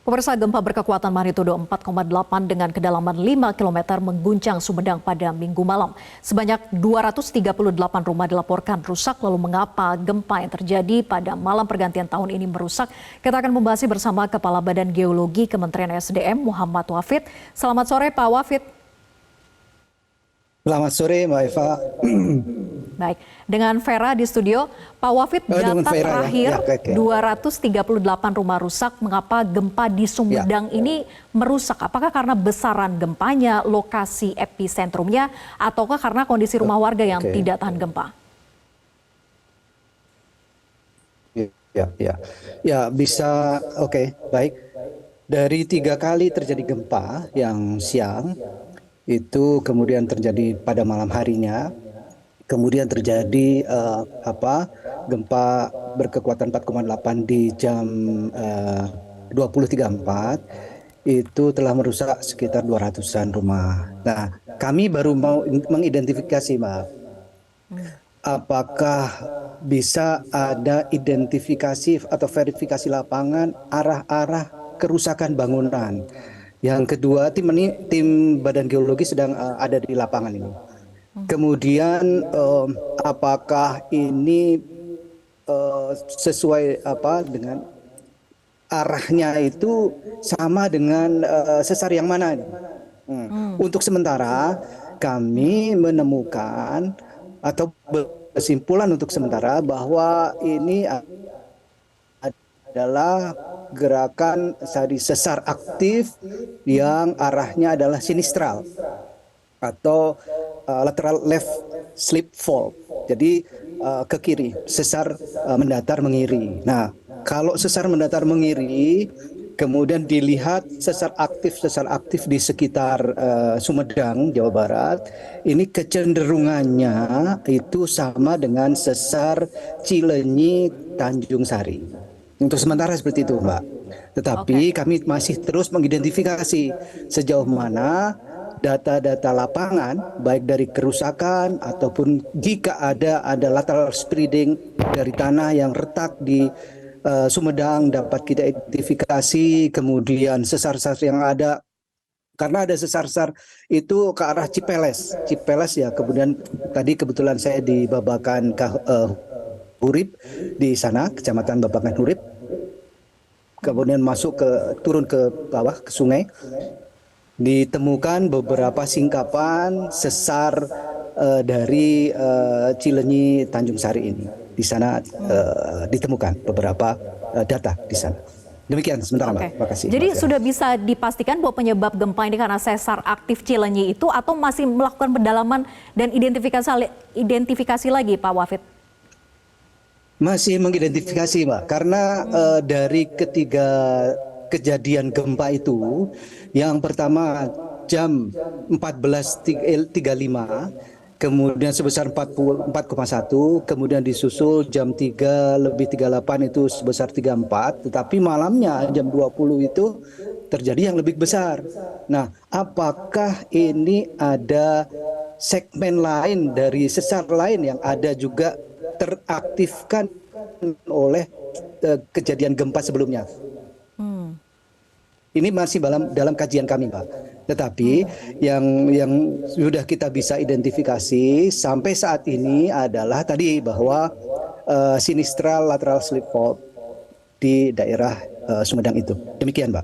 Pemirsa, gempa berkekuatan magnitudo 4,8 dengan kedalaman 5 km mengguncang Sumedang pada Minggu malam. Sebanyak 238 rumah dilaporkan rusak. Lalu mengapa gempa yang terjadi pada malam pergantian tahun ini merusak? Kita akan membahasnya bersama Kepala Badan Geologi Kementerian SDM Muhammad Wafid. Selamat sore Pak Wafid. Selamat sore Mbak Eva. Baik, dengan Vera di studio. Pak Wafid, data terakhir 238 rumah rusak. Mengapa gempa di Sumedang ini merusak? Apakah karena besaran gempanya, lokasi episentrumnya, ataukah karena kondisi rumah warga yang tidak tahan gempa? Ya bisa. Baik. Dari 3 kali terjadi gempa yang siang, itu kemudian terjadi pada malam harinya. Kemudian terjadi gempa berkekuatan 4,8 di jam 20.34, itu telah merusak sekitar 200-an rumah. Nah, kami baru mau mengidentifikasi, Mbak. Apakah bisa ada identifikasi atau verifikasi lapangan arah-arah kerusakan bangunan. Yang kedua, tim Badan Geologi sedang ada di lapangan ini. Kemudian apakah ini sesuai dengan arahnya itu sama dengan sesar yang mana? Untuk sementara kami menemukan atau kesimpulan untuk sementara bahwa ini adalah gerakan sesar aktif yang arahnya adalah sinistral atau lateral left slip fault. Jadi ke kiri, sesar mendatar mengiri. Nah, kalau sesar mendatar mengiri, kemudian dilihat sesar aktif di sekitar Sumedang, Jawa Barat, ini kecenderungannya itu sama dengan sesar Cileunyi, Tanjung Sari. Untuk sementara seperti itu, Mbak. Tetapi kami masih terus mengidentifikasi sejauh mana data-data lapangan, baik dari kerusakan ataupun jika ada lateral spreading dari tanah yang retak di Sumedang dapat kita identifikasi. Kemudian sesar-sesar yang ada, karena ada sesar-sesar itu ke arah Cipeles ya. Kemudian tadi kebetulan saya di Babakan Hurib di sana, Kecamatan Babakan Hurib. Kemudian turun ke bawah ke sungai. Ditemukan beberapa singkapan sesar dari Cileunyi Tanjung Sari ini. Di sana ditemukan beberapa data di sana. Demikian sementara, Mbak. Terima kasih. Jadi sudah bisa dipastikan bahwa penyebab gempa ini karena sesar aktif Cileunyi itu, atau masih melakukan pendalaman dan identifikasi lagi, Pak Wafid? Masih mengidentifikasi, Mbak. Karena dari ketiga kejadian gempa itu, yang pertama jam 14.35, kemudian sebesar 4,1, kemudian disusul jam 3:38 itu sebesar 3,4, tetapi malamnya jam 20 itu terjadi yang lebih besar. Nah, apakah ini ada segmen lain dari sesar lain yang ada juga teraktifkan oleh kejadian gempa sebelumnya? Ini masih dalam kajian kami, Pak. Tetapi yang sudah kita bisa identifikasi sampai saat ini adalah tadi bahwa sinistral lateral slip fault di daerah Sumedang itu. Demikian, Pak.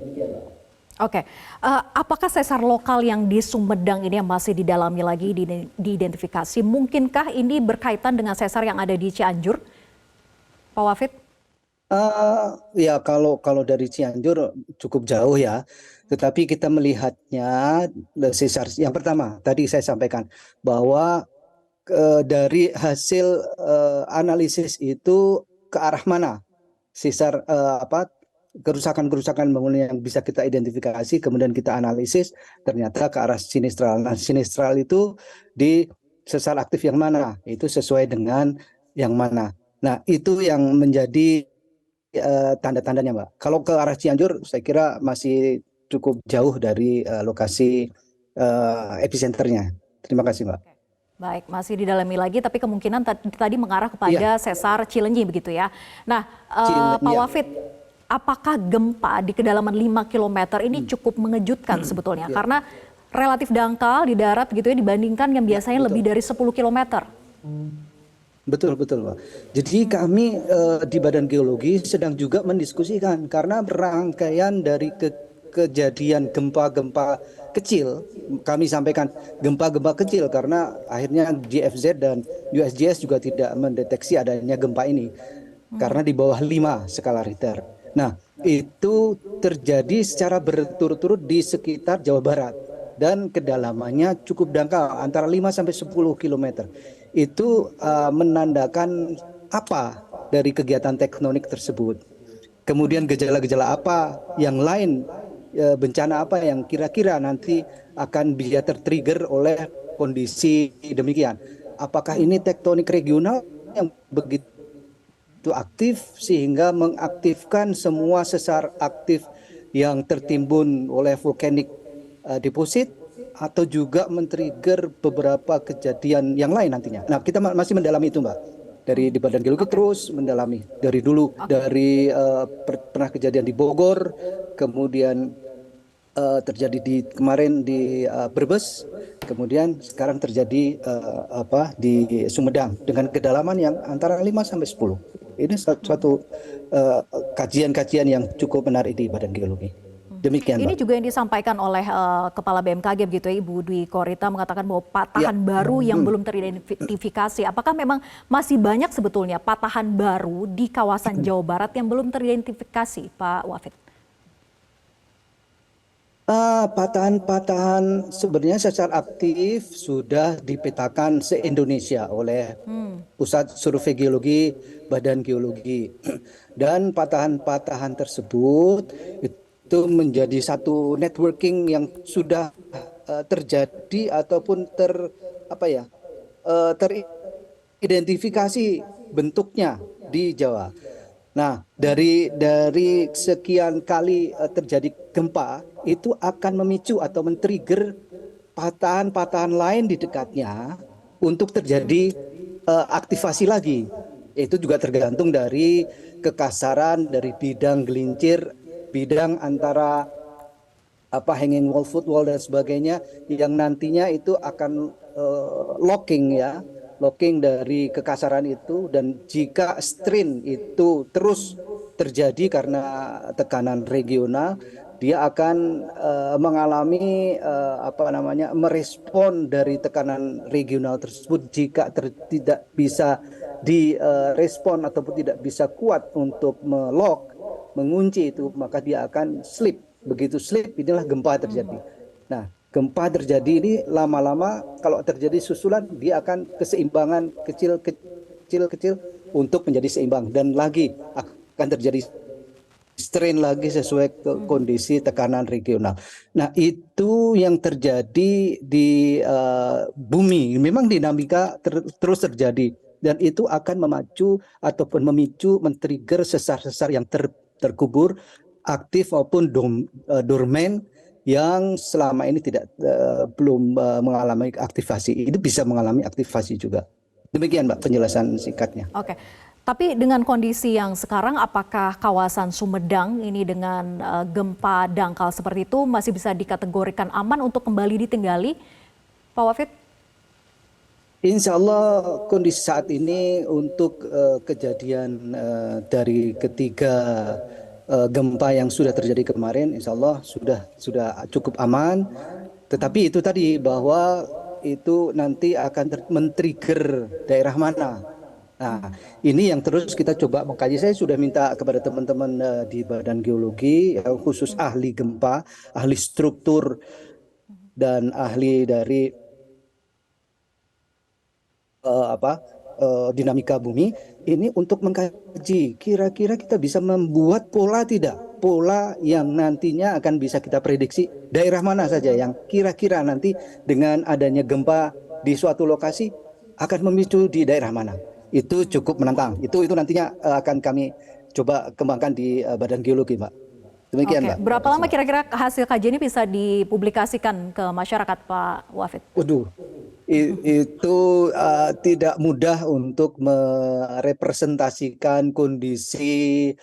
Apakah sesar lokal yang di Sumedang ini yang masih didalami lagi, diidentifikasi? Mungkinkah ini berkaitan dengan sesar yang ada di Cianjur, Pak Wafid? Ya kalau dari Cianjur cukup jauh ya, tetapi kita melihatnya sesar yang pertama tadi saya sampaikan bahwa dari hasil analisis itu ke arah mana sesar kerusakan bangunan yang bisa kita identifikasi, kemudian kita analisis ternyata ke arah sinistral. Nah, sinistral itu di sesar aktif yang mana, itu sesuai dengan yang mana. Nah, itu yang menjadi tanda-tandanya, Mbak. Kalau ke arah Cianjur, saya kira masih cukup jauh dari lokasi epicenternya. Terima kasih, Mbak. Baik, masih didalami lagi, tapi kemungkinan tadi mengarah kepada sesar Cileunyi begitu ya. Nah, Pak Wafid, apakah gempa di kedalaman 5 km ini cukup mengejutkan sebetulnya? Ya. Karena relatif dangkal di darat gitu ya dibandingkan yang biasanya lebih dari 10 km. Betul, betul, Pak. Jadi kami di Badan Geologi sedang juga mendiskusikan karena rangkaian dari kejadian gempa-gempa kecil, kami sampaikan gempa-gempa kecil karena akhirnya GFZ dan USGS juga tidak mendeteksi adanya gempa ini karena di bawah 5 skala Richter. Nah, itu terjadi secara berturut-turut di sekitar Jawa Barat dan kedalamannya cukup dangkal antara 5 sampai 10 km. Itu menandakan apa dari kegiatan tektonik tersebut. Kemudian gejala-gejala apa yang lain, bencana apa yang kira-kira nanti akan bisa tertrigger oleh kondisi demikian. Apakah ini tektonik regional yang begitu aktif sehingga mengaktifkan semua sesar aktif yang tertimbun oleh volcanic deposit, atau juga men-trigger beberapa kejadian yang lain nantinya. Nah, kita masih mendalami itu, Mbak. Dari di Badan Geologi terus mendalami. Dari dulu, dari pernah kejadian di Bogor, kemudian terjadi kemarin di Brebes, kemudian sekarang terjadi di Sumedang dengan kedalaman yang antara 5 sampai 10. Ini suatu kajian-kajian yang cukup menarik di Badan Geologi. Demikian, Ini Mbak. juga yang disampaikan oleh Kepala BMKG begitu ya, Ibu Dwi Korita mengatakan bahwa patahan baru yang belum teridentifikasi. Apakah memang masih banyak sebetulnya patahan baru di kawasan Jawa Barat yang belum teridentifikasi, Pak Wafid? Patahan-patahan sebenarnya secara aktif sudah dipetakan se-Indonesia oleh Pusat Survei Geologi, Badan Geologi. Dan patahan-patahan tersebut itu menjadi satu networking yang sudah terjadi ataupun teridentifikasi bentuknya di Jawa. Nah, dari sekian kali terjadi gempa itu akan memicu atau men-trigger patahan-patahan lain di dekatnya untuk terjadi aktivasi lagi. Itu juga tergantung dari kekasaran dari bidang gelincir, bidang antara hanging wall, footwall dan sebagainya yang nantinya itu akan locking dari kekasaran itu, dan jika strain itu terus terjadi karena tekanan regional, dia akan mengalami merespon dari tekanan regional tersebut. Jika tidak bisa direspon ataupun tidak bisa kuat untuk mengunci itu, maka dia akan slip. Begitu slip, inilah gempa terjadi. Nah, gempa terjadi ini lama-lama kalau terjadi susulan, dia akan keseimbangan kecil-kecil untuk menjadi seimbang, dan lagi akan terjadi strain lagi sesuai kondisi tekanan regional. Nah, itu yang terjadi di bumi. Memang dinamika terus terjadi, dan itu akan memacu ataupun memicu, men-trigger sesar-sesar yang terkubur aktif maupun dormant yang selama ini belum mengalami aktivasi. Itu bisa mengalami aktivasi juga. Demikian, Mbak, penjelasan singkatnya. Oke. Tapi dengan kondisi yang sekarang, apakah kawasan Sumedang ini dengan gempa dangkal seperti itu masih bisa dikategorikan aman untuk kembali ditinggali, Pak Wafid? Insya Allah kondisi saat ini untuk kejadian dari ketiga gempa yang sudah terjadi kemarin, insya Allah sudah cukup aman. Tetapi itu tadi bahwa itu nanti akan men-trigger daerah mana. Nah, ini yang terus kita coba mengkaji. Saya sudah minta kepada teman-teman di Badan Geologi, khusus ahli gempa, ahli struktur, dan ahli dari dinamika bumi, ini untuk mengkaji kira-kira kita bisa membuat pola yang nantinya akan bisa kita prediksi daerah mana saja yang kira-kira nanti dengan adanya gempa di suatu lokasi akan memicu di daerah mana. Itu cukup menantang. Itu nantinya akan kami coba kembangkan di Badan Geologi, Mbak. Demikian, Mbak. Berapa lama kira-kira hasil kajian ini bisa dipublikasikan ke masyarakat, Pak Wafid? Waduh, itu tidak mudah untuk merepresentasikan kondisi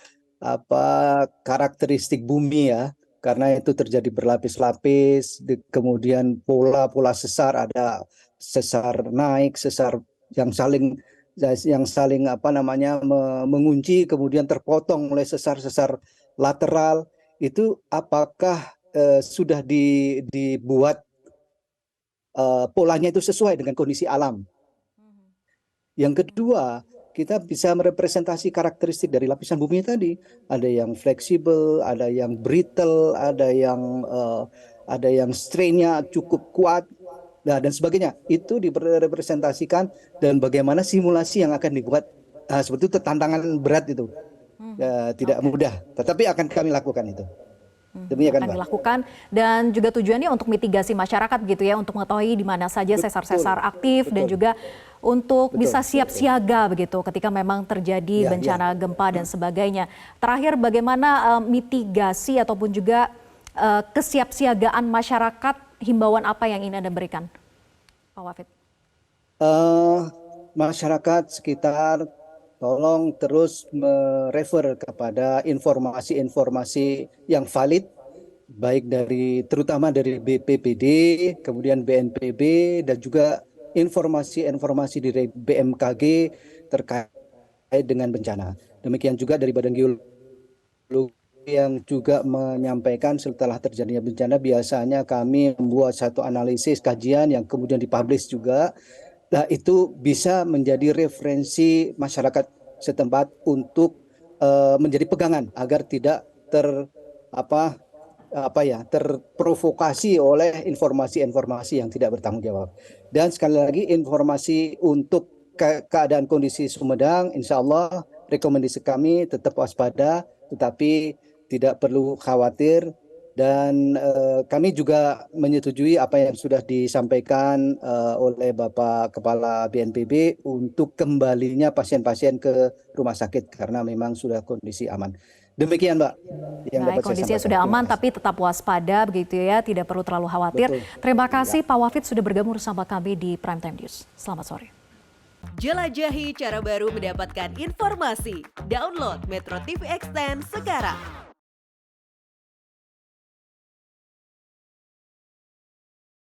karakteristik bumi ya, karena itu terjadi berlapis-lapis, kemudian pola-pola sesar, ada sesar naik, sesar yang saling mengunci, kemudian terpotong oleh sesar-sesar lateral. Itu apakah sudah dibuat polanya itu sesuai dengan kondisi alam? Yang kedua, kita bisa merepresentasi karakteristik dari lapisan bumi tadi. Ada yang fleksibel, ada yang brittle, ada yang strain-nya cukup kuat, dan sebagainya. Itu direpresentasikan dan bagaimana simulasi yang akan dibuat. Seperti itu tantangan berat itu. Tidak mudah, tetapi akan kami lakukan itu. Demikian, Akan dilakukan dan juga tujuannya untuk mitigasi masyarakat gitu ya, untuk mengetahui di mana saja sesar-sesar aktif dan juga untuk bisa siap siaga begitu ketika memang terjadi bencana gempa dan sebagainya. Terakhir, bagaimana mitigasi ataupun juga kesiapsiagaan masyarakat, himbauan apa yang ingin Anda berikan, Pak Wafid? Masyarakat sekitar tolong terus merefer kepada informasi-informasi yang valid, baik terutama dari BPBD, kemudian BNPB, dan juga informasi-informasi dari BMKG terkait dengan bencana. Demikian juga dari Badan Geologi yang juga menyampaikan setelah terjadinya bencana, biasanya kami membuat satu analisis kajian yang kemudian dipublish juga. Nah, itu bisa menjadi referensi masyarakat setempat untuk menjadi pegangan agar tidak terprovokasi oleh informasi-informasi yang tidak bertanggung jawab. Dan sekali lagi, informasi untuk keadaan kondisi Sumedang, insya Allah rekomendasi kami tetap waspada, tetapi tidak perlu khawatir. Dan kami juga menyetujui apa yang sudah disampaikan oleh Bapak Kepala BNPB untuk kembalinya pasien-pasien ke rumah sakit karena memang sudah kondisi aman. Demikian, Mbak, yang dapat saya Kondisinya sampaikan. sudah aman tapi tetap waspada begitu ya, tidak perlu terlalu khawatir. Betul. Terima kasih Pak Wafid sudah bergabung bersama kami di Prime Time News. Selamat sore. Jelajahi cara baru mendapatkan informasi. Download Metro TV Extend sekarang.